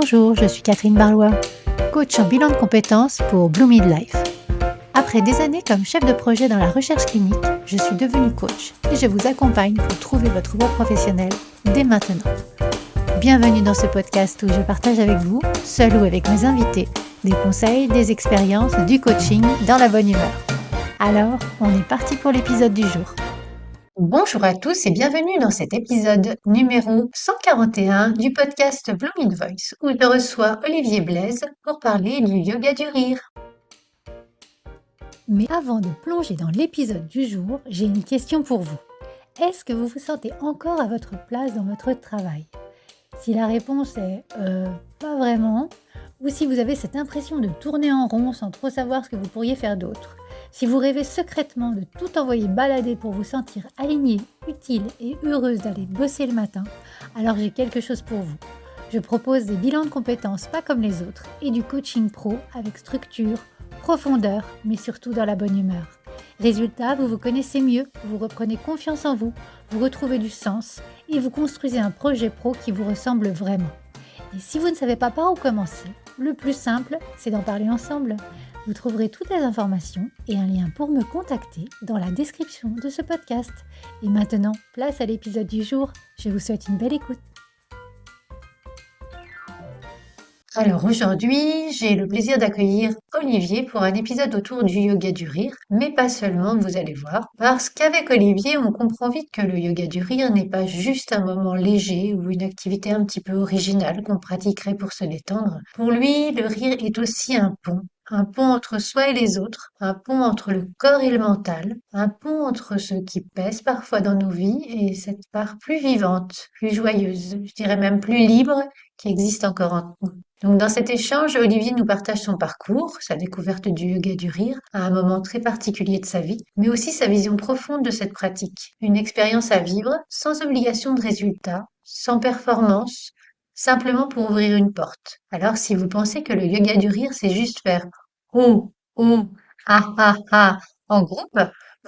Bonjour, je suis Catherine Barlois, coach en bilan de compétences pour Blue Midlife. Après des années comme chef de projet dans la recherche clinique, je suis devenue coach et je vous accompagne pour trouver votre voie professionnelle dès maintenant. Bienvenue dans ce podcast où je partage avec vous, seul ou avec mes invités, des conseils, des expériences, du coaching dans la bonne humeur. Alors, on est parti pour l'épisode du jour. Bonjour à tous et bienvenue dans cet épisode numéro 141 du podcast Blue Mid Voice où je reçois Olivier Blaise pour parler du yoga du rire. Mais avant de plonger dans l'épisode du jour, j'ai une question pour vous. Est-ce que vous vous sentez encore à votre place dans votre travail ? Si la réponse est pas vraiment, ou si vous avez cette impression de tourner en rond sans trop savoir ce que vous pourriez faire d'autre, si vous rêvez secrètement de tout envoyer balader pour vous sentir aligné, utile et heureuse d'aller bosser le matin, alors j'ai quelque chose pour vous. Je propose des bilans de compétences pas comme les autres et du coaching pro avec structure, profondeur, mais surtout dans la bonne humeur. Résultat, vous vous connaissez mieux, vous reprenez confiance en vous, vous retrouvez du sens et vous construisez un projet pro qui vous ressemble vraiment. Et si vous ne savez pas par où commencer, le plus simple, c'est d'en parler ensemble. Vous trouverez toutes les informations et un lien pour me contacter dans la description de ce podcast. Et maintenant, place à l'épisode du jour. Je vous souhaite une belle écoute. Alors aujourd'hui, j'ai le plaisir d'accueillir Olivier pour un épisode autour du yoga du rire, mais pas seulement, vous allez voir, parce qu'avec Olivier, on comprend vite que le yoga du rire n'est pas juste un moment léger ou une activité un petit peu originale qu'on pratiquerait pour se détendre. Pour lui, le rire est aussi un pont entre soi et les autres, un pont entre le corps et le mental, un pont entre ce qui pèse parfois dans nos vies et cette part plus vivante, plus joyeuse, je dirais même plus libre qui existe encore en nous. Donc dans cet échange, Olivier nous partage son parcours, sa découverte du yoga du rire à un moment très particulier de sa vie, mais aussi sa vision profonde de cette pratique. Une expérience à vivre sans obligation de résultat, sans performance, simplement pour ouvrir une porte. Alors si vous pensez que le yoga du rire, c'est juste faire oh, oh, ah, ah, ah en groupe,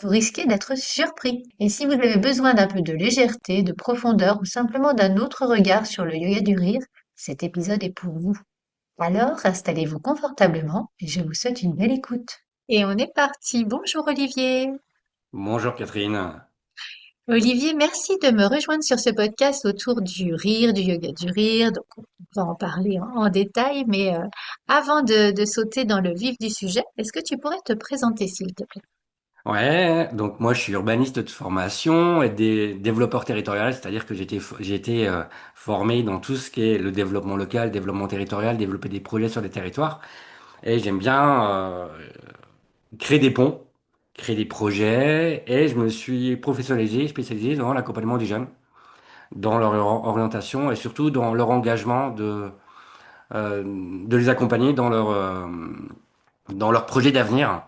vous risquez d'être surpris. Et si vous avez besoin d'un peu de légèreté, de profondeur ou simplement d'un autre regard sur le yoga du rire, cet épisode est pour vous. Alors, installez-vous confortablement et je vous souhaite une belle écoute. Et on est parti. Bonjour Olivier. Bonjour Catherine. Olivier, merci de me rejoindre sur ce podcast autour du rire, du yoga du rire. Donc, on va en parler en détail, mais avant de sauter dans le vif du sujet, est-ce que tu pourrais te présenter, s'il te plaît? Ouais, donc moi je suis urbaniste de formation et développeur territorial, c'est-à-dire que j'ai été formé dans tout ce qui est le développement local, développement territorial, développer des projets sur des territoires. Et j'aime bien créer des ponts, créer des projets. Et je me suis professionnalisé, spécialisé dans l'accompagnement des jeunes, dans leur orientation et surtout dans leur engagement de les accompagner dans leur projet d'avenir.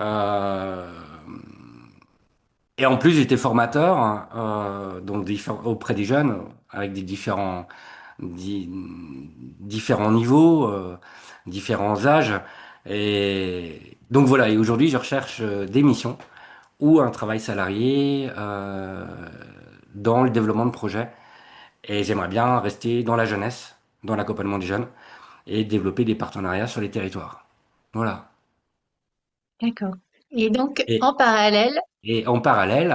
Euh, Et en plus, j'étais formateur, hein, donc auprès des jeunes, avec di- différents niveaux, différents âges. Et donc voilà, et aujourd'hui, je recherche des missions ou un travail salarié dans le développement de projets. Et j'aimerais bien rester dans la jeunesse, dans l'accompagnement des jeunes, et développer des partenariats sur les territoires. Voilà. D'accord. Et donc, en Et, parallèle, et en parallèle,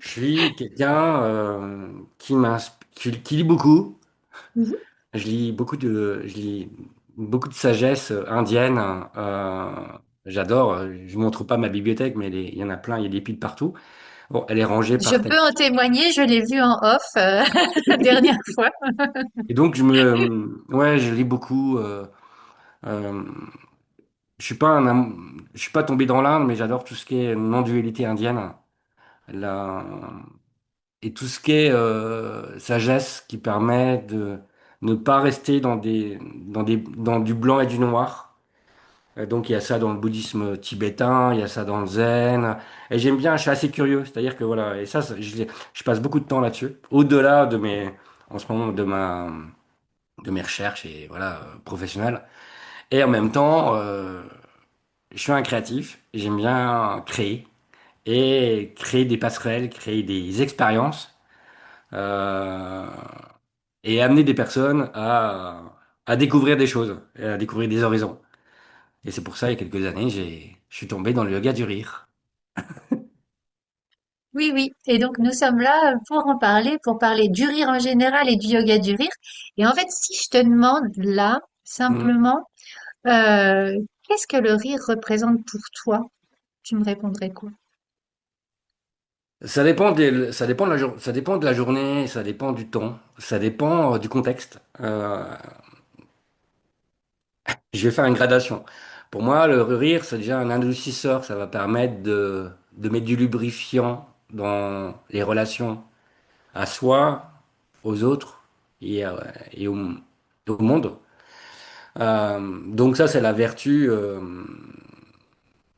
je suis quelqu'un qui lit beaucoup. mhm. Je lis beaucoup de sagesse indienne. J'adore. Je montre pas ma bibliothèque, mais il y en a plein. Il y a des piles partout. Bon, elle est rangée Je par thème. peux en témoigner, je l'ai vu en off la dernière fois. Et donc ouais, je lis beaucoup. Euh, je suis pas tombé dans l'Inde, mais j'adore tout ce qui est non-dualité indienne. La, et tout ce qui est sagesse qui permet de ne pas rester dans du blanc et du noir. Donc il y a ça dans le bouddhisme tibétain, il y a ça dans le zen. Et j'aime bien, je suis assez curieux. C'est-à-dire que voilà, et ça, je passe beaucoup de temps là-dessus. Au-delà en ce moment, de mes recherches et voilà, professionnelles. Et en même temps, je suis un créatif. J'aime bien créer et créer des passerelles, créer des expériences. euh, et amener des personnes à découvrir des choses, et à découvrir des horizons. Et c'est pour ça, il y a quelques années, je suis tombé dans le yoga du rire. Oui, oui. Et donc, nous sommes là pour en parler, pour parler du rire en général et du yoga du rire. Et en fait, si je te demande là, Hmm. simplement, euh, qu'est-ce que le rire représente pour toi? Tu me répondrais quoi? Ça dépend de ça dépend de la journée, ça dépend du temps, ça dépend du contexte. Je vais faire une gradation. Pour moi, le rire, c'est déjà un adoucisseur. Ça va permettre de mettre du lubrifiant dans les relations à soi, aux autres et, et au monde. Donc ça, c'est la vertu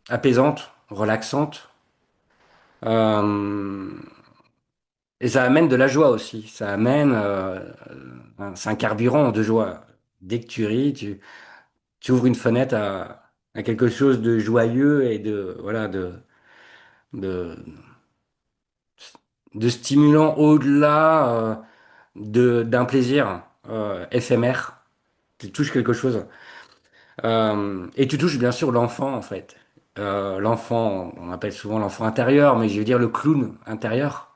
apaisante, relaxante. Euh, et ça amène de la joie aussi. Ça amène, c'est un carburant de joie. Dès que tu ris, tu ouvres une fenêtre à quelque chose de joyeux et voilà, de, de stimulant au-delà d'un plaisir éphémère. Tu touches quelque chose. Et tu touches bien sûr l'enfant en fait. L'enfant, on appelle souvent l'enfant intérieur, mais je veux dire le clown intérieur.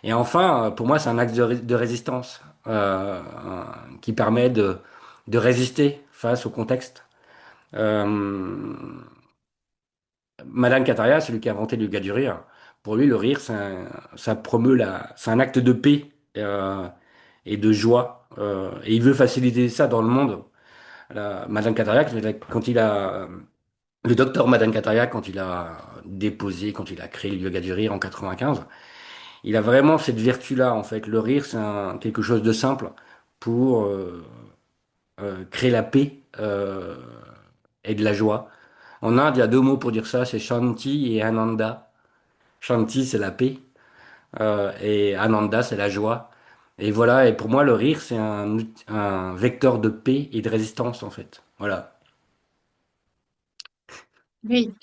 Et enfin, pour moi, c'est un acte de résistance qui permet de résister face au contexte. Euh, Madame Kataria, celui qui a inventé le yoga du rire, pour lui, le rire, ça promeut c'est un acte de paix et de joie. Et il veut faciliter ça dans le monde. Madame Kataria, quand il a, le docteur Madame Kataria, quand il a déposé, quand il a créé le yoga du rire en 95, il a vraiment cette vertu-là, en fait. Le rire, c'est quelque chose de simple pour créer la paix et de la joie. En Inde, il y a deux mots pour dire ça, c'est Shanti et Ananda. Shanti, c'est la paix, et Ananda, c'est la joie. Et voilà, et pour moi, le rire, c'est un vecteur de paix et de résistance, en fait. Voilà. Oui.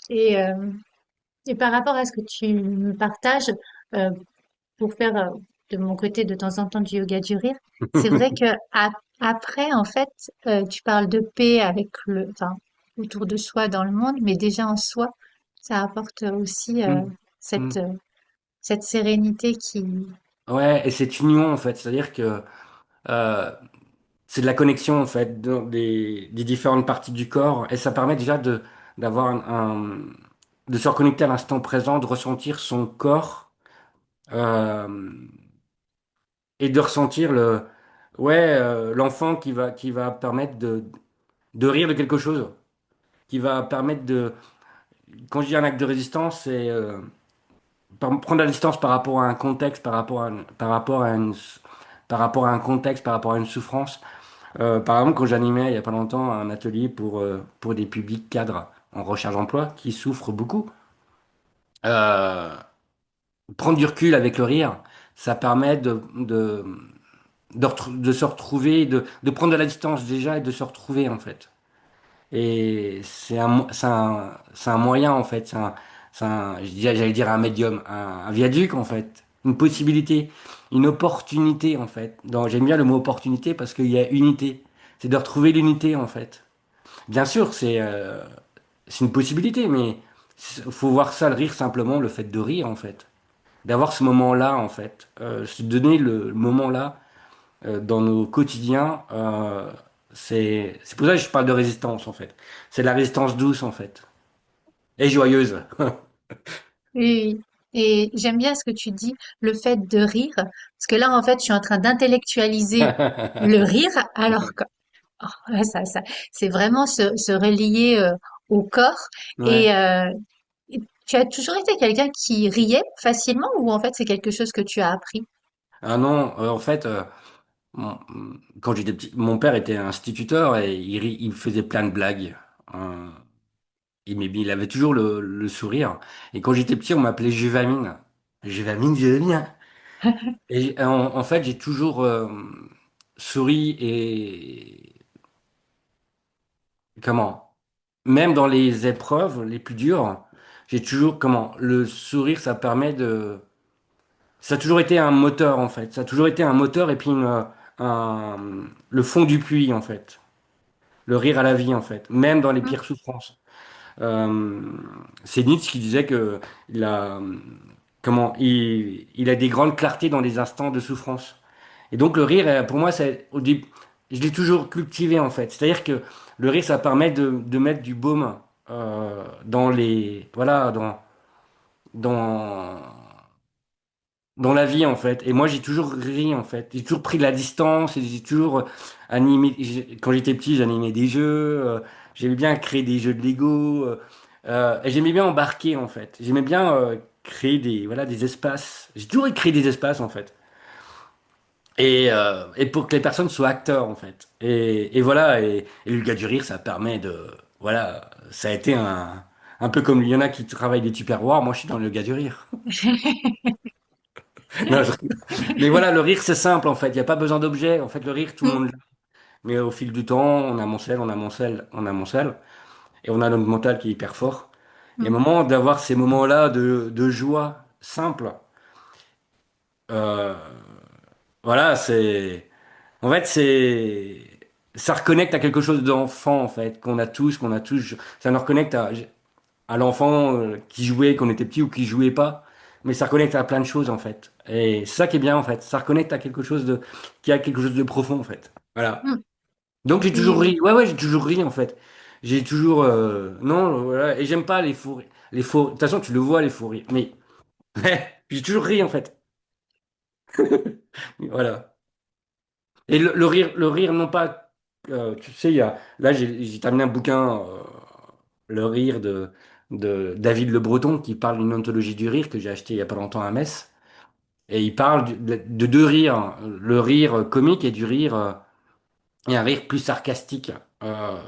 Et par rapport à ce que tu me partages, euh, pour faire de mon côté de temps en temps du yoga du rire, c'est vrai que après, en fait, tu parles de paix avec enfin, autour de soi dans le monde, mais déjà en soi, ça apporte aussi Mm. cette, Mm. cette sérénité qui, Ouais, et cette union, en fait, c'est-à-dire que euh, c'est de la connexion, en fait, des différentes parties du corps, et ça permet déjà d'avoir de se reconnecter à l'instant présent, de ressentir son corps, euh, et de ressentir l'enfant qui va permettre de rire de quelque chose, qui va permettre quand je dis un acte de résistance, c'est prendre la distance par rapport à un contexte, par rapport à un contexte, par rapport à une souffrance. Par exemple, quand j'animais il y a pas longtemps un atelier pour des publics cadres en recherche d'emploi qui souffrent beaucoup, euh, prendre du recul avec le rire, ça permet de se retrouver, de prendre de la distance déjà et de se retrouver en fait. Et c'est un moyen en fait, j'allais dire un médium, un viaduc en fait, une possibilité, une opportunité en fait. J'aime bien le mot opportunité parce qu'il y a unité. C'est de retrouver l'unité en fait. Bien sûr, c'est une possibilité, mais faut voir ça, le rire simplement, le fait de rire en fait, d'avoir ce moment-là en fait, se donner le moment-là dans nos quotidiens. C'est pour ça que je parle de résistance en fait. C'est de la résistance douce en fait et joyeuse. oui, oui. Et j'aime bien ce que tu dis, le fait de rire, parce que là, en fait, je suis en train d'intellectualiser le rire, alors que oh, ouais, ça, c'est vraiment se relier au corps. Ouais. Et, et tu as toujours été quelqu'un qui riait facilement ou en fait c'est quelque chose que tu as appris? Ah non, en fait, mon- quand j'étais petit, mon père était instituteur et il faisait plein de blagues. Euh, mais il avait toujours le sourire. Et quand j'étais petit, on m'appelait Juvamine. Juvamine, je vais bien. Et en fait, j'ai toujours souri et comment? Même dans les épreuves les plus dures, j'ai toujours comment? Le sourire, ça a toujours été un moteur en fait. Ça a toujours été un moteur et puis le fond du puits, en fait. Le rire à la vie, en fait, même dans les mm, pires souffrances. Euh, c'est Nietzsche qui disait que il a, il a des grandes clartés dans les instants de souffrance. Et donc le rire, pour moi, je l'ai toujours cultivé en fait. C'est-à-dire que le rire, ça permet de mettre du baume dans voilà, dans, dans la vie en fait. Et moi, j'ai toujours ri en fait. J'ai toujours pris de la distance et j'ai toujours animé. Quand j'étais petit, j'animais des jeux. J'aimais bien créer des jeux de Lego. Et j'aimais bien embarquer en fait. J'aimais bien créer voilà, des espaces. J'ai toujours créé des espaces en fait. Et pour que les personnes soient acteurs en fait. Et voilà, et le gars du rire, ça permet de... Voilà, ça a été un peu comme il y en a qui travaillent des tupperwares, moi je suis dans le gars du rire. Non, mais voilà, le rire c'est simple en fait, il n'y a pas besoin d'objet. En fait, le rire, tout le mm, monde l'a. Mais au fil du temps, on amoncelle, on amoncelle, on amoncelle, et on a notre mental qui est hyper fort. Et au mm, moment d'avoir ces moments-là de joie simple, euh, voilà, c'est... En fait, ça reconnecte à quelque chose d'enfant, en fait, qu'on a tous, qu'on a tous. Ça nous reconnecte à l'enfant qui jouait, qu'on était petit ou qui jouait pas. Mais ça reconnecte à plein de choses, en fait. Et c'est ça qui est bien, en fait. Ça reconnecte à quelque chose qui a quelque chose de profond, en fait. Voilà. mm. Donc j'ai Oui, toujours oui. ri. Ouais, ouais, j'ai toujours ri, en fait. J'ai toujours, non, voilà. Et j'aime pas les faux rires. Les faux. De toute façon, tu le vois, les faux rires. Mais j'ai toujours ri, en fait. Voilà. Et le rire, non pas, tu sais, là, j'ai terminé un bouquin, Le rire de David Le Breton, qui parle d'une ontologie du rire que j'ai acheté il y a pas longtemps à Metz. Et il parle de deux rires, hein. Le rire comique et et un rire plus sarcastique.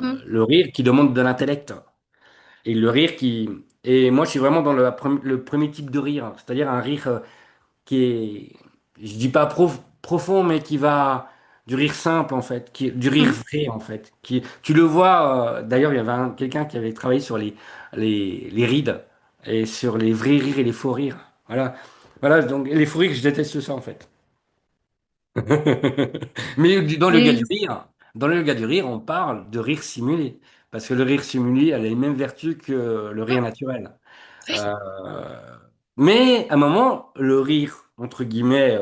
Mm, Le rire qui demande de l'intellect. Et le rire qui... Et moi, je suis vraiment dans le premier type de rire, c'est-à-dire un rire qui est, je dis pas profond, mais qui va du rire simple en fait, du rire mm. vrai en fait. Tu le vois, d'ailleurs, il y avait quelqu'un qui avait travaillé sur les rides et sur les vrais rires et les faux rires. Voilà, voilà. Donc les faux rires, je déteste ça en fait. Mais dans le Oui, gars du oui. rire, dans le gars du rire, on parle de rire simulé. Parce que le rire simulé, elle a les mêmes vertus que le rire Mm, naturel. oui, Euh, mais à un moment, le rire, entre guillemets,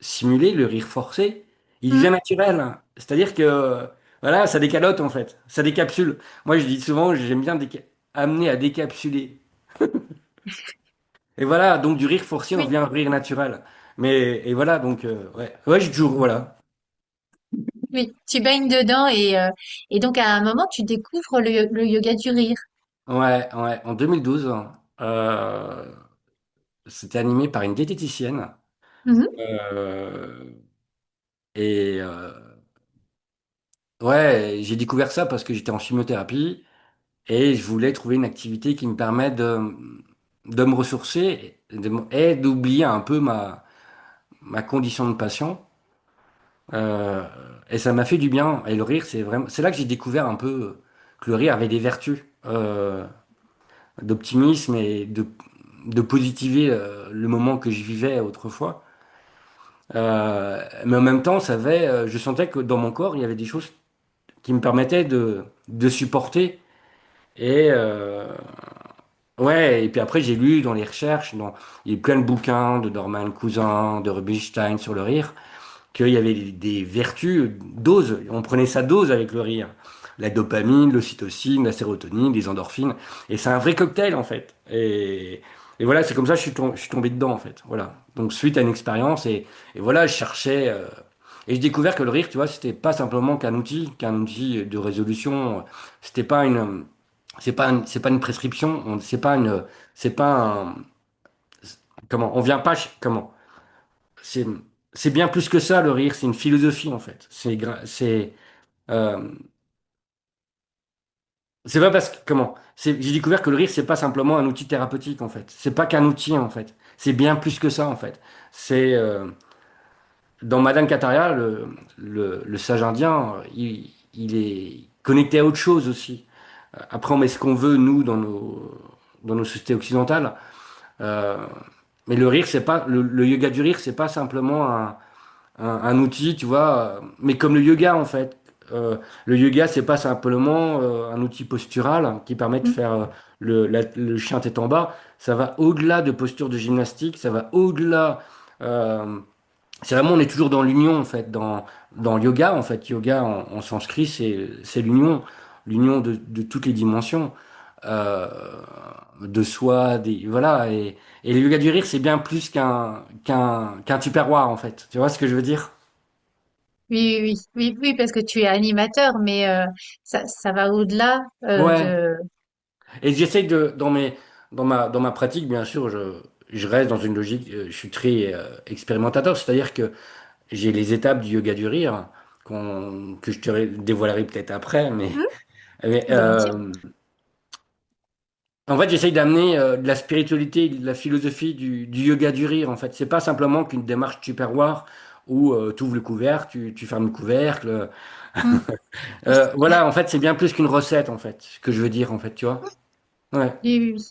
simulé, le rire forcé, il devient mm. naturel, hein. C'est-à-dire que, voilà, ça décalote en fait. Ça décapsule. Moi, je dis souvent, j'aime bien amener à décapsuler. Et voilà, donc du rire forcé, on Oui, revient à un rire naturel. Mais, et voilà, donc, ouais. Ouais, j'ai toujours, voilà. oui. Tu baignes dedans et donc à un moment, tu découvres le yoga du rire. Ouais, ouais. En 2012, euh, c'était animé par une diététicienne. Mhm, Euh, et ouais, j'ai découvert ça parce que j'étais en chimiothérapie et je voulais trouver une activité qui me permette de me ressourcer et d'oublier un peu ma condition de patient. Euh, et ça m'a fait du bien. Et le rire, c'est là que j'ai découvert un peu que le rire avait des vertus d'optimisme et de positiver le moment que je vivais autrefois. Mais en même temps, je sentais que dans mon corps, il y avait des choses qui me permettaient de supporter. Et ouais, et puis après, j'ai lu dans les recherches, il y a eu plein de bouquins de Norman Cousin, de Rubinstein sur le rire, qu'il y avait des vertus doses. On prenait sa dose avec le rire. La dopamine, l'ocytocine, la sérotonine, les endorphines. Et c'est un vrai cocktail, en fait. Et voilà, c'est comme ça que je suis tombé dedans, en fait. Voilà. Donc, suite à une expérience, et voilà, je cherchais. Et j'ai découvert que le rire, tu vois, c'était pas simplement qu'un outil de résolution. C'était pas une, c'est pas une prescription. C'est pas un, comment, on vient pas, comment. C'est, c'est bien plus que ça, le rire. C'est une philosophie, en fait. Euh, c'est pas parce que, comment, j'ai découvert que le rire, c'est pas simplement un outil thérapeutique, en fait. C'est pas qu'un outil, en fait. C'est bien plus que ça, en fait. C'est, dans Madame Kataria, le sage indien, il est connecté à autre chose aussi. Après, on met ce qu'on veut, nous, dans nos sociétés occidentales. Euh, mais le rire, c'est pas, le yoga du rire, c'est pas simplement un outil, tu vois, mais comme le yoga en fait. Le yoga, c'est pas simplement un outil postural qui permet de Mm. faire le chien tête en bas. Ça va au-delà de posture de gymnastique, ça va au-delà. euh, c'est vraiment, on est toujours dans l'union en fait, dans le yoga en fait. Yoga en sanskrit, c'est l'union, l'union de toutes les dimensions euh, de soi, voilà. Et le yoga du rire, c'est bien plus qu'un tupperware en fait. Tu vois ce que je veux dire? Oui, oui, oui, oui, oui, parce que tu es animateur, mais ça va au-delà Ouais. de. Et j'essaye dans ma pratique, bien sûr, je reste dans une logique, je suis très expérimentateur, c'est-à-dire que j'ai les étapes du yoga du rire que je te dévoilerai peut-être après, mais, Hmm. mais, Volontiers. en fait, j'essaye d'amener de la spiritualité, de la philosophie du yoga du rire. En fait, c'est pas simplement qu'une démarche tupperware où tu ouvres le couvercle, tu fermes le couvercle. Hmm. Voilà, en fait, c'est bien plus qu'une recette, en fait, ce que je veux dire, en fait, tu vois. Ouais. Oui, oui, oui.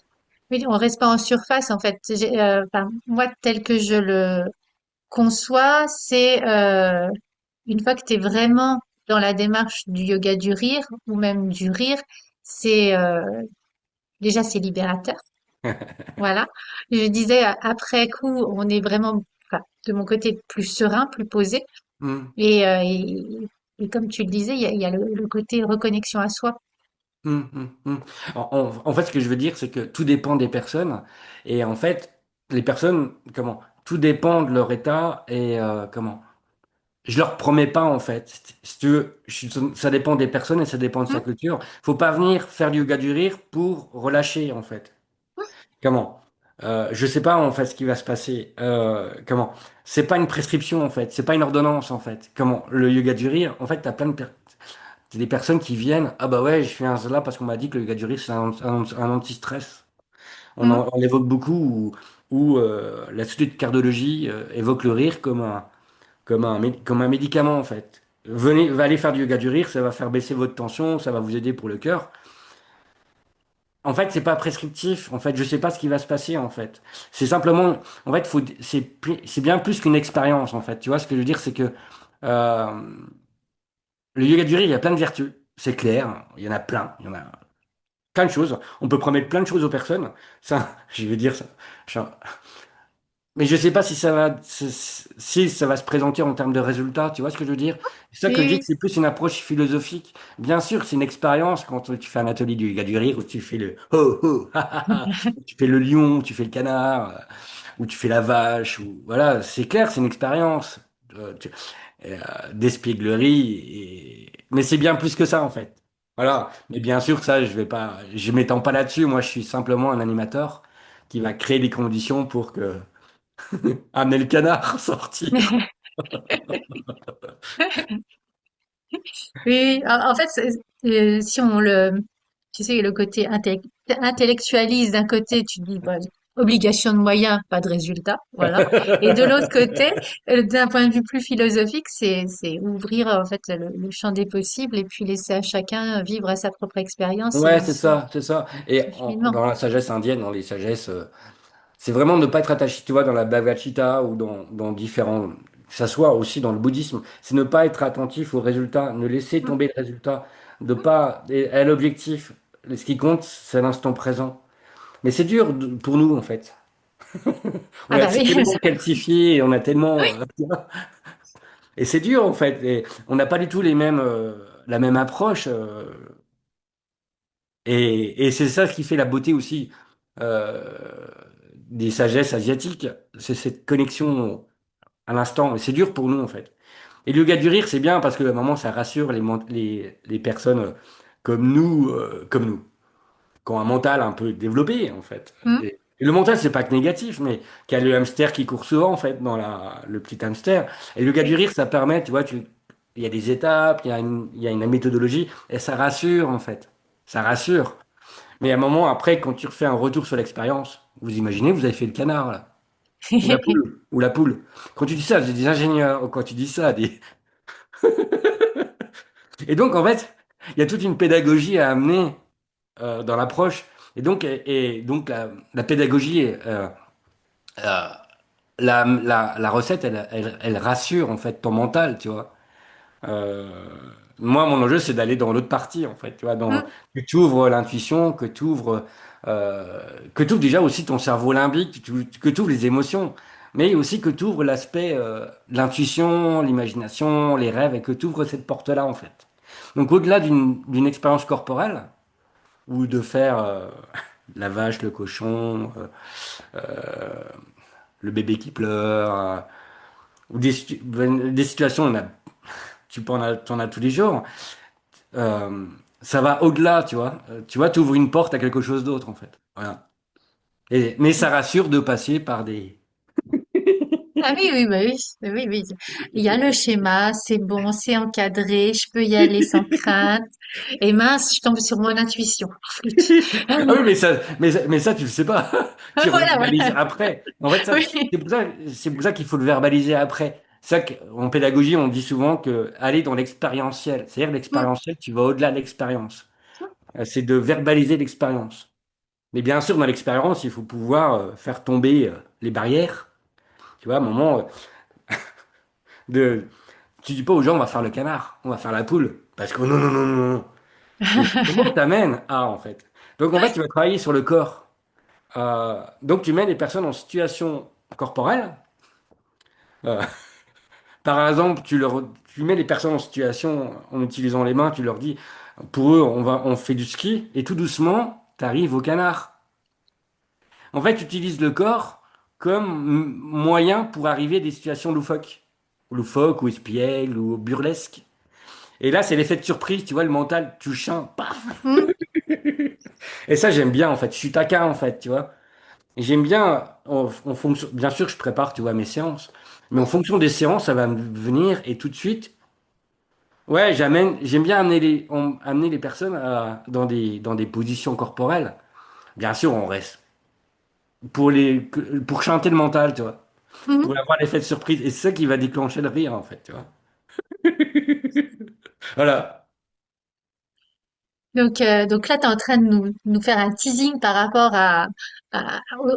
Oui, on reste pas en surface, en fait. Enfin, moi, tel que je le conçois, c'est une fois que tu es vraiment dans la démarche du yoga du rire ou même du rire, c'est déjà c'est libérateur. Voilà. Je disais après coup, on est vraiment, enfin, de mon côté, plus serein, plus posé. Hmm. Et, et comme tu le disais, il y a le côté reconnexion à soi. Hum, hum, hum. En fait, ce que je veux dire, c'est que tout dépend des personnes. Et en fait, les personnes, comment? Tout dépend de leur état et comment? Je leur promets pas, en fait. Si tu veux, ça dépend des personnes et ça dépend de sa Hum, culture. Faut pas venir faire du yoga du rire pour relâcher, en fait. Comment? Je sais pas, en fait, ce qui va se passer. Comment? C'est pas une prescription, en fait. C'est pas une ordonnance, en fait. Comment? Le yoga du rire, en fait, t'as plein de personnes. C'est des personnes qui viennent, ah bah ouais, je fais un là parce qu'on m'a dit que le yoga du rire, c'est un anti-stress. hum. On évoque beaucoup, ou la société de cardiologie évoque le rire comme un médicament en fait. Venez, va aller faire du yoga du rire, ça va faire baisser votre tension, ça va vous aider pour le cœur. En fait, c'est pas prescriptif. En fait, je sais pas ce qui va se passer. En fait, c'est simplement. En fait, c'est bien plus qu'une expérience. En fait, tu vois ce que je veux dire, c'est que euh, le yoga du rire, il y a plein de vertus. C'est clair, il y en a plein. Il y en a plein de choses. On peut promettre plein de choses aux personnes. Ça, je veux dire ça. Je- Mais je sais pas si si ça va se présenter en termes de résultats. Tu vois ce que je veux dire? C'est ça que je dis Oui, que c'est plus une approche philosophique. Bien sûr, c'est une expérience quand tu fais un atelier du yoga du rire où tu fais le ho ho ha ha ha, où tu fais le lion, où tu fais le canard, où tu fais la vache. Ou voilà, c'est clair, c'est une expérience d'espièglerie. Mais c'est bien plus que ça en fait. Voilà. Mais bien sûr, ça, je m'étends pas là-dessus. Moi, je suis simplement un animateur qui va créer les conditions pour que amener le canard sortir. oui. Oui, en fait, si on le, tu sais, le côté intellectualise d'un côté, tu dis, bah, obligation de moyens, pas de résultat, voilà. Et de l'autre côté, d'un point de vue plus philosophique, c'est ouvrir en fait le champ des possibles et puis laisser à chacun vivre à sa propre expérience Ouais, c'est son ça, c'est ça. Et cheminement. dans la sagesse indienne, dans les sagesses, c'est vraiment ne pas être attaché, tu vois, dans la Bhagavad Gita ou dans différents, que ça soit aussi dans le bouddhisme, c'est ne pas être attentif aux résultats, ne laisser Mm. tomber le résultat, de pas, et l'objectif, ce qui compte, c'est l'instant présent. Mais c'est dur pour nous, en fait. Ah bah C'est oui, tellement calcifié, et on a tellement, et c'est dur, en fait. Et on n'a pas du tout la même approche. Et c'est ça qui fait la beauté aussi euh, des sagesses asiatiques, c'est cette connexion à l'instant. Et c'est dur pour nous, en fait. Et le yoga du rire, c'est bien parce que à un moment, ça rassure les personnes comme nous, qui ont un mental un peu développé, en fait. Mm. Et le mental, c'est pas que négatif, mais qu'il y a le hamster qui court souvent, en fait, dans le petit hamster. Et le yoga du Oui. rire, ça permet, tu vois, il y a des étapes, il y a une méthodologie, et ça rassure, en fait. Ça rassure. Mais à un moment, après, quand tu refais un retour sur l'expérience, vous imaginez, vous avez fait le canard, là, ou la poule, ou la poule. Quand tu dis ça, j'ai des ingénieurs, ou quand tu dis ça, Et donc, en fait, il y a toute une pédagogie à amener dans l'approche. Et donc la pédagogie, la recette, elle rassure en fait ton mental, tu vois. Euh, Moi, mon enjeu, c'est d'aller dans l'autre partie, en fait, tu vois, Mm. que tu ouvres l'intuition, que tu ouvres déjà aussi ton cerveau limbique, que tu ouvres les émotions, mais aussi que tu ouvres l'aspect de l'intuition, l'imagination, les rêves, et que tu ouvres cette porte-là, en fait. Donc, au-delà d'une expérience corporelle, ou de faire la vache, le cochon, le bébé qui pleure, ou des situations, t'en as tous les jours. euh, Ça va au-delà, tu vois. Tu vois, tu ouvres une porte à quelque chose d'autre, en fait. Voilà. Mais ça rassure de passer par des... Ah oui, oui, bah oui, oui, oui. Il y a le schéma, c'est bon, c'est encadré, je peux y aller sans crainte. Et mince, je tombe sur mon intuition. Flûte. Ah oui, mais ça, tu le sais pas. Tu Voilà, verbalises voilà. après. En fait, Oui. c'est pour ça qu'il faut le verbaliser après. C'est ça qu'en pédagogie, on dit souvent que aller dans l'expérientiel. C'est-à-dire Mm. l'expérientiel, tu vas au-delà de l'expérience. C'est de verbaliser l'expérience. Mais bien sûr, dans l'expérience, il faut pouvoir faire tomber les barrières. Tu vois, à un moment de tu dis pas aux gens, on va faire le canard, on va faire la poule. Parce que non, non, non, non, non. Et comment je t'amène à, en fait? Donc, en fait, tu vas travailler sur le corps. Donc, tu mets les personnes en situation corporelle. Euh, Par exemple, tu mets les personnes en situation en utilisant les mains, tu leur dis, pour eux, on fait du ski, et tout doucement, tu arrives au canard. En fait, tu utilises le corps comme moyen pour arriver à des situations loufoques. Loufoques, ou espiègles, ou burlesques. Et là, c'est l'effet de surprise, tu vois, le mental, tu chantes, paf. Mm. Et ça, j'aime bien, en fait. Je suis taquin, en fait, tu vois. Et j'aime bien, en fonction, bien sûr, je prépare, tu vois, mes séances. Mais en fonction des séances, ça va me venir et tout de suite, ouais, j'aime bien amener les personnes dans des positions corporelles. Bien sûr, on reste pour chanter le mental, tu vois. Pour Mm. avoir l'effet de surprise. Et c'est ça qui va déclencher le rire, en fait, tu vois. Voilà. Donc là, tu es en train de nous faire un teasing par rapport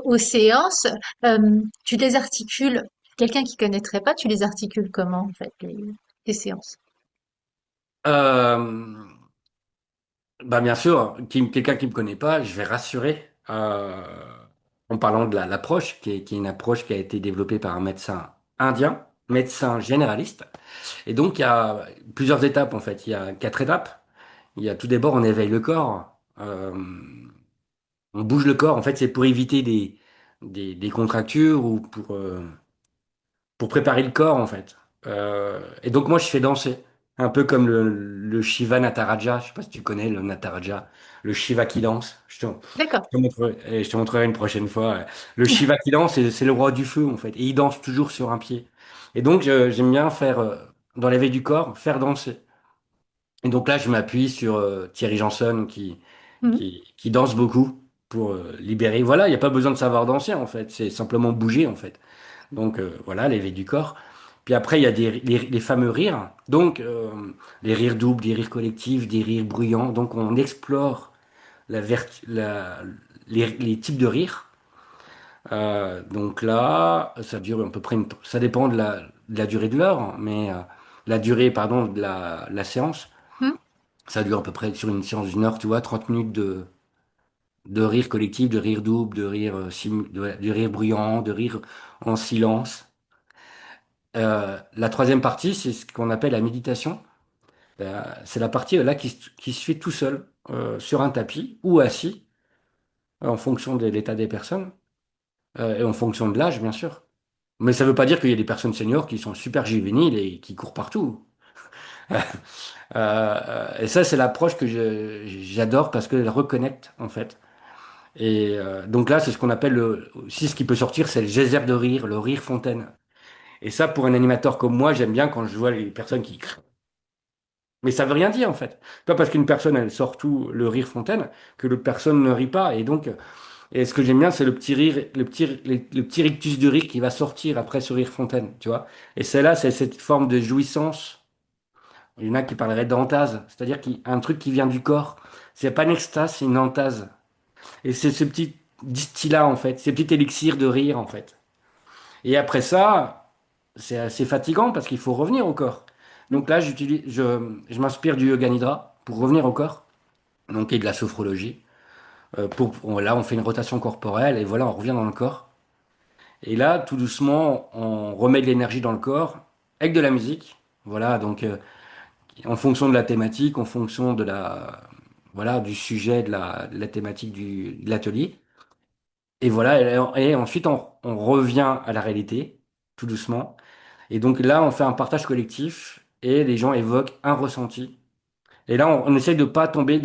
aux séances. Tu les articules, quelqu'un qui connaîtrait pas, tu les articules comment, en fait, les séances? Euh, Bah bien sûr, quelqu'un qui me connaît pas, je vais rassurer en parlant de l'approche, qui est une approche qui a été développée par un médecin indien, médecin généraliste. Et donc il y a plusieurs étapes en fait. Il y a quatre étapes. Il y a tout d'abord on éveille le corps, on bouge le corps. En fait, c'est pour éviter des contractures ou pour préparer le corps en fait. Et donc moi je fais danser, un peu comme le Shiva Nataraja, je sais pas si tu connais le Nataraja, le Shiva qui danse. D'accord. Je te montrerai une prochaine fois. Le Shiva qui danse, c'est le roi du feu en fait, et il danse toujours sur un pied. Et donc j'aime bien faire, dans l'éveil du corps, faire danser. Et donc là je m'appuie sur Thierry Janson Mhm. qui danse beaucoup pour libérer. Voilà, il n'y a pas besoin de savoir danser en fait, c'est simplement bouger en fait. Donc voilà, l'éveil du corps. Puis après, il y a les fameux rires. Donc les rires doubles, des rires collectifs, des rires bruyants. Donc on explore les types de rires. Donc là, ça dure à peu près ça dépend de la durée de l'heure, mais la durée, pardon, de la séance. Mhm. Ça dure à peu près sur une séance d'une heure, tu vois, 30 minutes de rire collectif, de rire double, de rire bruyant, de rire en silence. La troisième partie, c'est ce qu'on appelle la méditation. C'est la partie là qui se fait tout seul sur un tapis ou assis en fonction de l'état des personnes et en fonction de l'âge, bien sûr. Mais ça ne veut pas dire qu'il y a des personnes seniors qui sont super juvéniles et qui courent partout. Et ça, c'est l'approche que j'adore parce qu'elle reconnecte en fait. Et donc là, c'est ce qu'on appelle aussi ce qui peut sortir, c'est le geyser de rire, le rire fontaine. Et ça, pour un animateur comme moi, j'aime bien quand je vois les personnes qui mais ça veut rien dire en fait. Pas parce qu'une personne elle sort tout le rire fontaine que l'autre personne ne rit pas. Et donc, et ce que j'aime bien, c'est le petit rire, le petit rictus de rire qui va sortir après ce rire fontaine, tu vois. Et celle-là, c'est cette forme de jouissance. Il y en a qui parleraient d'antase, c'est-à-dire un truc qui vient du corps. C'est pas une extase, c'est une antase. Et c'est ce petit distillat en fait, ces petits élixirs de rire en fait. Et après ça, c'est assez fatigant parce qu'il faut revenir au corps. Donc là, je m'inspire du yoga nidra pour revenir au corps, donc et de la sophrologie. Là, on fait une rotation corporelle et voilà, on revient dans le corps. Et là, tout doucement, on remet de l'énergie dans le corps avec de la musique. Voilà, donc en fonction de la thématique, en fonction voilà, du sujet, de la thématique de l'atelier. Et voilà, et ensuite on revient à la réalité, tout doucement. Et donc là, on fait un partage collectif et les gens évoquent un ressenti. Et là, on essaie de pas tomber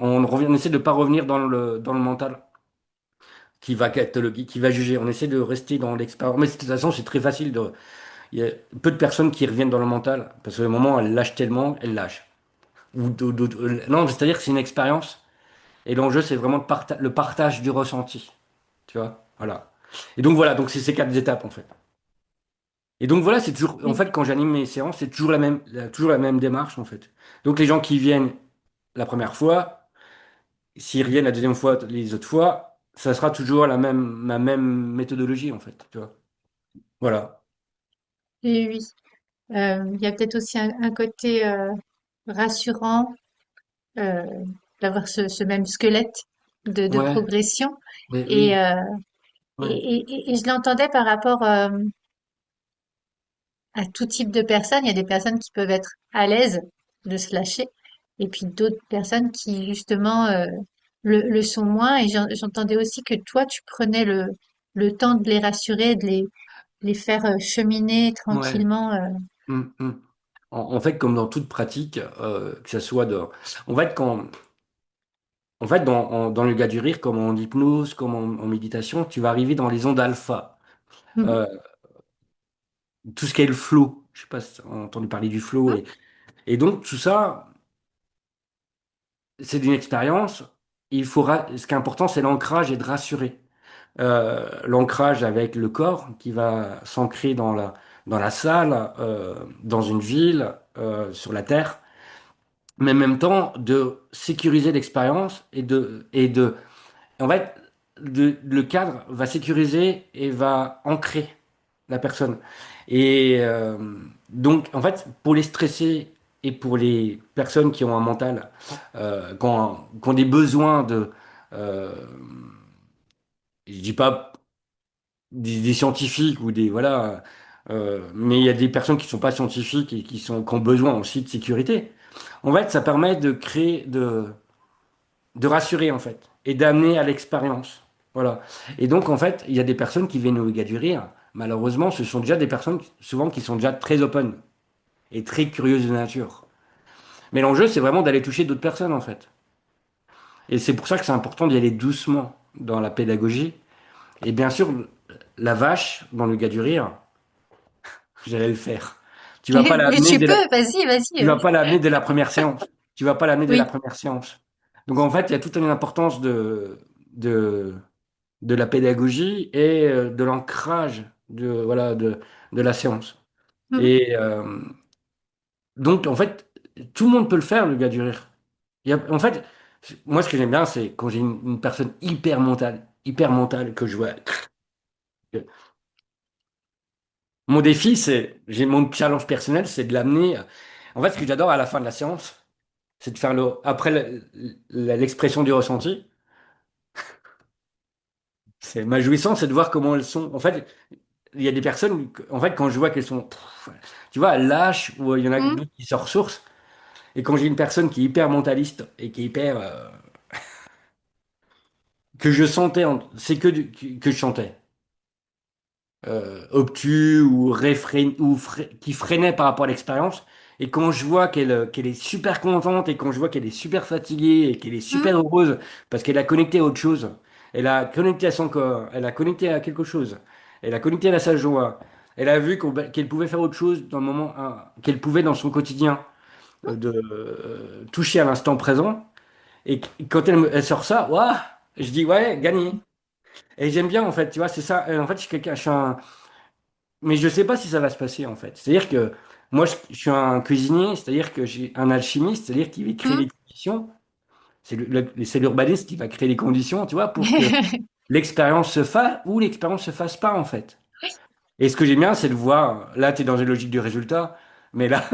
on essaie de pas revenir dans le mental qui va cataloguer, qui va juger. On essaie de rester dans l'expérience. Mais de toute façon, c'est très facile il y a peu de personnes qui reviennent dans le mental parce que le moment, elles lâchent tellement, elles lâchent. Non, c'est-à-dire que c'est une expérience et l'enjeu, c'est vraiment le partage du ressenti. Tu vois? Voilà. Et donc voilà, donc c'est ces quatre étapes en fait. Et donc voilà, c'est toujours, en Oui. fait, quand j'anime mes séances, c'est toujours la même démarche en fait. Donc les gens qui viennent la première fois, s'ils reviennent la deuxième fois, les autres fois, ça sera toujours ma même méthodologie en fait. Tu vois. Voilà. Oui, oui. Il y a peut-être aussi un côté rassurant euh, d'avoir ce même squelette de Ouais, progression. mais Et, oui, euh, ouais, et je l'entendais par rapport à tout type de personnes. Il y a des personnes qui peuvent être à l'aise de se lâcher, et puis d'autres personnes qui justement le sont moins. Et j'entendais aussi que toi, tu prenais le temps de les rassurer, les faire cheminer ouais. tranquillement. Mm. En fait, comme dans toute pratique, que ça soit en fait, en fait, dans le yoga du rire, comme en hypnose, comme en méditation, tu vas arriver dans les ondes alpha. Mhm. Euh, tout ce qui est le flow. Je sais pas si tu as entendu parler du flow. Et donc, tout ça, c'est une expérience. Ce qui est important, c'est l'ancrage et de rassurer. L'ancrage avec le corps qui va s'ancrer dans la salle, dans une ville, sur la terre, mais en même temps de sécuriser l'expérience en fait, le cadre va sécuriser et va ancrer la personne. Et donc, en fait, pour les stressés et pour les personnes qui ont un mental, qui ont des besoins euh, je dis pas des scientifiques ou voilà, mais il y a des personnes qui sont pas scientifiques et qui ont besoin aussi de sécurité. En fait, ça permet de rassurer en fait et d'amener à l'expérience. Voilà. Et donc en fait, il y a des personnes qui viennent au yoga du rire. Malheureusement, ce sont déjà des personnes souvent qui sont déjà très open et très curieuses de nature. Mais l'enjeu, c'est vraiment d'aller toucher d'autres personnes en fait. Et c'est pour ça que c'est important d'y aller doucement dans la pédagogie. Et bien sûr, la vache dans le yoga du rire, j'allais le faire. Tu vas pas Mais l'amener tu dès la, peux, vas-y, vas-y. tu vas pas l'amener dès la première séance. Tu vas pas l'amener dès la Oui. première séance. Donc en fait, il y a toute une importance de de la pédagogie et de l'ancrage voilà, de la séance. Mhm. Et donc, en fait, tout le monde peut le faire, le gars du rire. En fait, moi, ce que j'aime bien, c'est quand j'ai une personne hyper mentale, que je vois. Mon défi, mon challenge personnel, c'est de l'amener. En fait, ce que j'adore à la fin de la séance, c'est de faire après l'expression du ressenti. C'est ma jouissance, c'est de voir comment elles sont. En fait, il y a des personnes, en fait, quand je vois qu'elles sont, tu vois, lâches, ou il y en a Mhm. d'autres qui se ressourcent, et quand j'ai une personne qui est hyper mentaliste et qui est que je sentais, c'est que je chantais, obtus ou, qui freinait par rapport à l'expérience, et quand je vois qu'elle est super contente, et quand je vois qu'elle est super fatiguée, et qu'elle est Mhm. super heureuse, parce qu'elle a connecté à autre chose, elle a connecté à son corps, elle a connecté à quelque chose, elle a connecté à sa joie, elle a vu qu'elle pouvait faire autre chose dans le moment, qu'elle pouvait dans son quotidien, toucher à l'instant présent, et quand elle sort ça, waouh, je dis ouais, gagné. Et j'aime bien en fait, tu vois, c'est ça. En fait, mais je sais pas si ça va se passer en fait. C'est-à-dire que moi, je suis un cuisinier, c'est-à-dire que j'ai un alchimiste, c'est-à-dire qu'il va créer les conditions. C'est l'urbaniste qui va créer les conditions, tu vois, pour que l'expérience se fasse ou l'expérience se fasse pas en fait. Et ce que j'aime bien, c'est de voir, là, tu es dans une logique du résultat, mais là,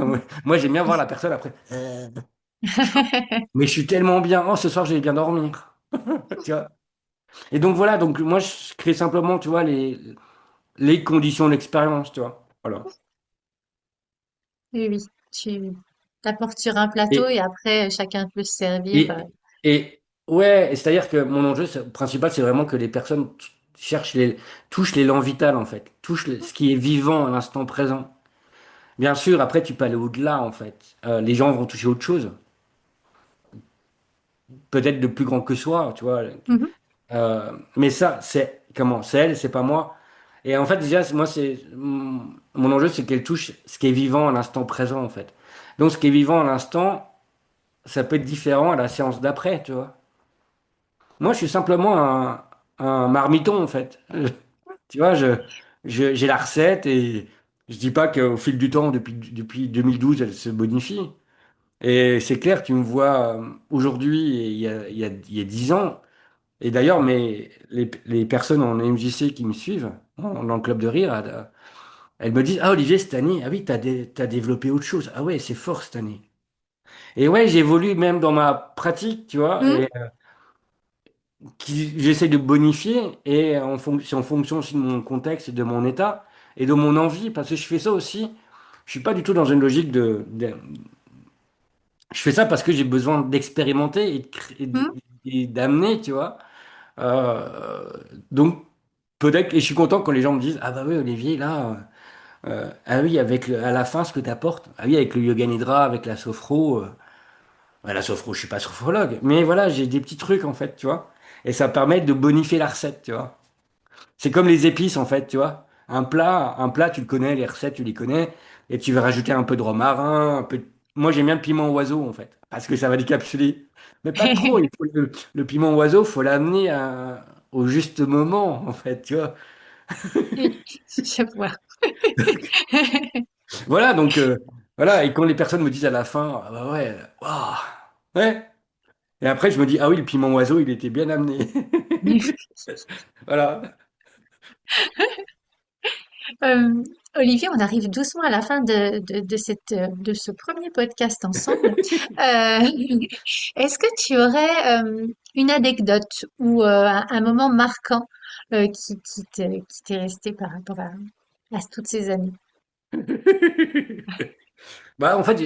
moi, j'aime bien voir la personne après. Mais je suis tellement bien, oh, ce soir, j'ai bien dormir. Tu vois? Et donc voilà, donc moi, je crée simplement, tu vois, les conditions de l'expérience, tu vois. Voilà. Oui, oui, tu t'apportes sur un plateau Et, et après chacun peut se servir. et, et ouais, et c'est-à-dire que mon enjeu principal, c'est vraiment que les personnes cherchent touchent l'élan vital, en fait, touchent ce qui est vivant à l'instant présent. Bien sûr, après, tu peux aller au-delà, en fait. Les gens vont toucher autre chose, peut-être de plus grand que soi, tu vois. Mhm. Mais ça, c'est comment? C'est elle, c'est pas moi. Et en fait, déjà, moi, mon enjeu, c'est qu'elle touche ce qui est vivant à l'instant présent, en fait. Donc, ce qui est vivant à l'instant, ça peut être différent à la séance d'après, tu vois. Moi, je suis simplement un marmiton, en fait. Tu vois, j'ai la recette et je dis pas qu'au fil du temps, depuis 2012, elle se bonifie. Et c'est clair, tu me vois aujourd'hui et il y a 10 ans. Et d'ailleurs, les personnes en MJC qui me suivent, dans le club de rire, elles me disent, ah Olivier, cette année, ah oui, t'as développé autre chose. Ah ouais, c'est fort cette année. Et ouais, j'évolue même dans ma pratique, tu vois, Mhm. et j'essaie de bonifier, et c'est en fonction aussi de mon contexte et de mon état, et de mon envie, parce que je fais ça aussi. Je suis pas du tout dans une logique je fais ça parce que j'ai besoin d'expérimenter Mhm. et d'amener, tu vois. Euh, donc, peut-être, et je suis content quand les gens me disent, ah bah oui, Olivier, là, ah oui, à la fin, ce que tu apportes, ah oui, avec le yoga nidra, avec la sophro, ouais, la sophro, je suis pas sophrologue, mais voilà, j'ai des petits trucs, en fait, tu vois, et ça permet de bonifier la recette, tu vois. C'est comme les épices, en fait, tu vois. Un plat, tu le connais, les recettes, tu les connais, et tu vas rajouter un peu de romarin, un peu Moi, j'aime bien le piment oiseau, en fait, parce que ça va décapsuler. Mais pas trop, le piment oiseau, faut l'amener au juste moment, en fait, tu vois. Oui, je vois. Voilà, donc, voilà, et quand les personnes me disent à la fin, ah bah ouais, waouh, ouais, et après, je me dis, ah oui, le piment oiseau, il était bien amené. Voilà. Euh, Olivier, on arrive doucement à la fin de ce premier podcast ensemble. Euh, Est-ce que tu aurais une anecdote ou un moment marquant qui t'est resté par rapport à toutes ces années? Bah, en fait,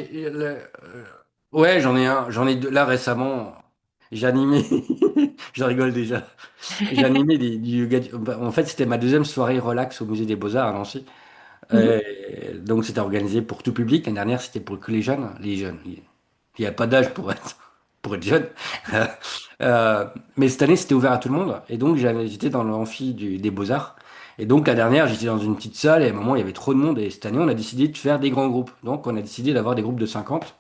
ouais, j'en ai deux. Là, récemment, j'ai animé, je rigole déjà, j'ai animé du yoga. Bah, en fait, c'était ma deuxième soirée relax au musée des Beaux-Arts à Nancy. Mhm. Donc, c'était organisé pour tout public. L'année dernière, c'était pour que les jeunes. Les jeunes. Il n'y a pas d'âge pour être jeune. Euh, mais cette année, c'était ouvert à tout le monde. Et donc, j'étais dans l'amphi des Beaux-Arts. Et donc, la dernière, j'étais dans une petite salle et à un moment, il y avait trop de monde. Et cette année, on a décidé de faire des grands groupes. Donc, on a décidé d'avoir des groupes de 50.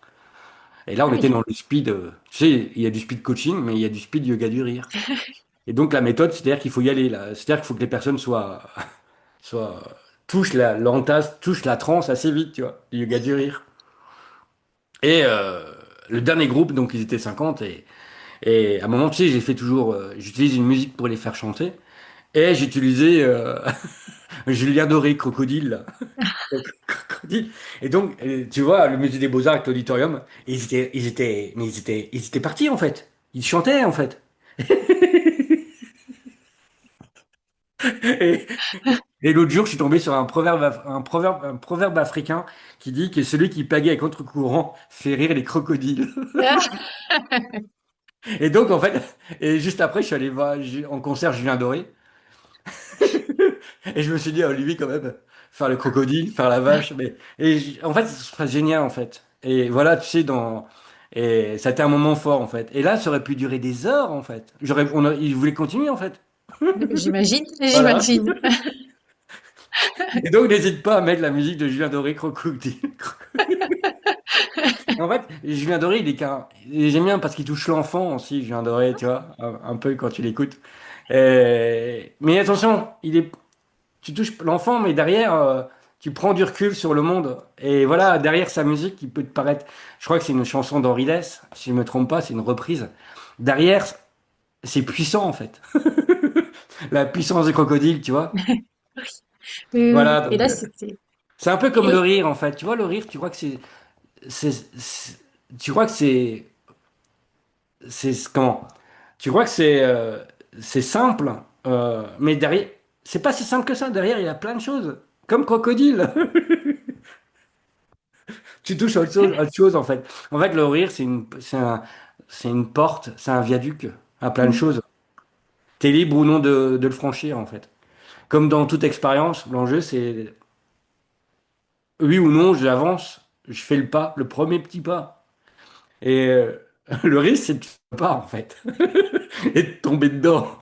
Et là, Ah on était oui. dans le speed. Tu sais, il y a du speed coaching, mais il y a du speed yoga du rire. Et donc, la méthode, c'est-à-dire qu'il faut y aller là. C'est-à-dire qu'il faut que les personnes soient, l'entasse, touchent la transe assez vite, tu vois, du yoga du rire. Et le dernier groupe, donc, ils étaient 50. Et à un moment, tu sais, j'ai fait toujours, j'utilise une musique pour les faire chanter. Et j'utilisais Julien Doré, Crocodile, là. Crocodile. Et donc, tu vois, le musée des Beaux-Arts avec l'auditorium, ils étaient partis, en fait. Ils chantaient, en fait. Et, et l'autre jour, je suis tombé sur un proverbe africain qui dit que celui qui pagaie à contre-courant fait rire les crocodiles. Et donc, en fait, et juste après, je suis allé voir en concert Julien Doré. Et je me suis dit, ah, lui, quand même, faire le crocodile, faire la vache. En fait, ce serait génial, en fait. Et voilà, tu sais, et ça a été un moment fort, en fait. Et là, ça aurait pu durer des heures, en fait. Il voulait continuer, en fait. J'imagine, Voilà. j'imagine. Et donc, n'hésite pas à mettre la musique de Julien Doré, Crocodile. En fait, Julien Doré, et j'aime bien parce qu'il touche l'enfant aussi, Julien Doré, tu vois, un peu quand tu l'écoutes. Mais attention, tu touches l'enfant, mais derrière, tu prends du recul sur le monde. Et voilà, derrière sa musique, qui peut te paraître, je crois que c'est une chanson d'Henri Dess, si je me trompe pas, c'est une reprise. Derrière, c'est puissant en fait. La puissance des crocodiles, tu vois. Oui, oui. Voilà, Et donc là, c'était. c'est un peu comme le Et rire en fait. Tu vois, le rire, tu crois que tu crois que comment? Tu crois que c'est simple, mais derrière, c'est pas si simple que ça. Derrière, il y a plein de choses, comme crocodile. Tu touches autre chose en fait. En fait, le rire, c'est une porte, c'est un viaduc à plein de choses. T'es libre ou non de le franchir en fait. Comme dans toute expérience, l'enjeu c'est oui ou non, j'avance, je fais le pas, le premier petit pas. Et le risque, c'est de faire le pas en fait et de tomber dedans.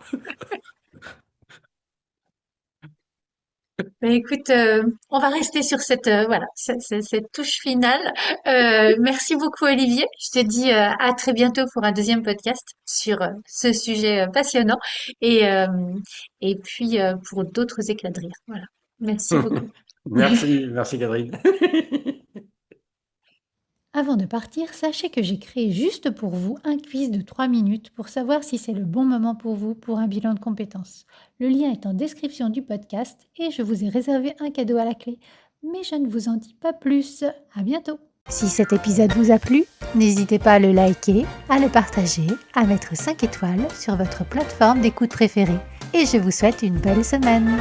ben, écoute, on va rester sur cette voilà cette touche finale. Merci beaucoup Olivier. Je te dis à très bientôt pour un deuxième podcast sur ce sujet passionnant et euh, et puis pour d'autres éclats de rire. Voilà. Merci beaucoup. Merci, merci Catherine. Avant de partir, sachez que j'ai créé juste pour vous un quiz de 3 minutes pour savoir si c'est le bon moment pour vous pour un bilan de compétences. Le lien est en description du podcast et je vous ai réservé un cadeau à la clé. Mais je ne vous en dis pas plus. À bientôt. Si cet épisode vous a plu, n'hésitez pas à le liker, à le partager, à mettre 5 étoiles sur votre plateforme d'écoute préférée. Et je vous souhaite une belle semaine.